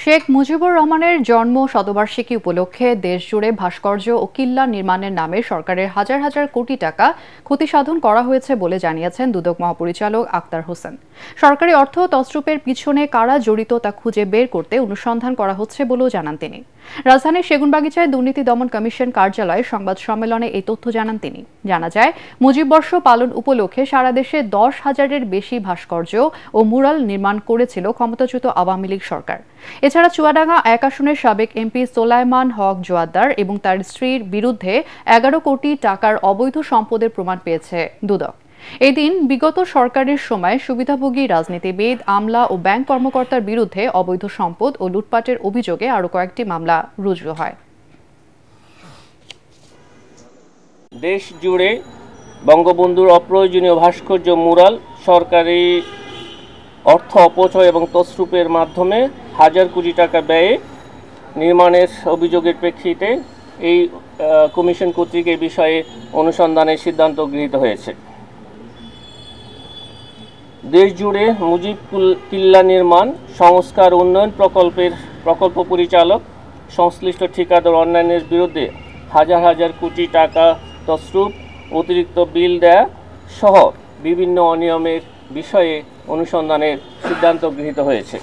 শেখ মুজিবুর রহমানের জন্ম শতবার্ষিকী উপলক্ষে দেশজুড়ে ভাস্কর্য ও কিল্লা নির্মাণের নামে সরকারের হাজার হাজার কোটি টাকা ক্ষতিসাধন করা হয়েছে বলে জানিয়েছেন দুদক মহাপরিচালক আক্তার হোসেন। সরকারি অর্থ তছরূপের পিছনে কারা জড়িত তা খুঁজে বের করতে অনুসন্ধান করা হচ্ছে বলেও জানান তিনি। রাজধানীর সেগুনবাগিচায় দুর্নীতি দমন কমিশন কার্যালয়ে সংবাদ সম্মেলনে এই তথ্য জানান তিনি। জানা যায়, মুজিব বর্ষ পালন উপলক্ষে সারা দেশে 10,000-এর বেশি ভাস্কর্য ও মুরাল নির্মাণ করেছিল ক্ষমতাচ্যুত আওয়ামী লীগ সরকার। এছাড়া চুয়াডাঙ্গা 1 আসনের সাবেক এমপি সোলায়মান হক জোয়াদ্দার এবং তার স্ত্রীর বিরুদ্ধে 11 কোটি টাকার অবৈধ সম্পদের প্রমাণ পেয়েছে দুদক। এদিন বিগত সরকারের সময় সুবিধাভোগী রাজনীতিবিদ, আমলা ও ব্যাংক কর্মকর্তার বিরুদ্ধে অবৈধ সম্পদ ও লুটপাটের অভিযোগে আরও কয়েকটি মামলা রুজু হয়। দেশ জুড়ে বঙ্গবন্ধুর অপ্রয়োজনীয় ভাস্কর্য, মুরাল, সরকারি অর্থ অপচয় এবং তছরূপের মাধ্যমে হাজার কোটি টাকা ব্যয়ে নির্মাণের অভিযোগের প্রেক্ষিতে এই কমিশন কর্তৃক এই বিষয়ে অনুসন্ধানের সিদ্ধান্ত গৃহীত হয়েছে। দেশ জুড়ে মুজিব কিল্লা নির্মাণ, সংস্কার উন্নয়ন প্রকল্প পরিচালক, সংশ্লিষ্ট ঠিকাদার অন্যান্যের বিরুদ্ধে হাজার হাজার কোটি টাকা তছরূপ, অতিরিক্ত বিল দেয়া সহ বিভিন্ন অনিয়মের বিষয়ে অনুসন্ধানের সিদ্ধান্ত গৃহীত হয়েছে।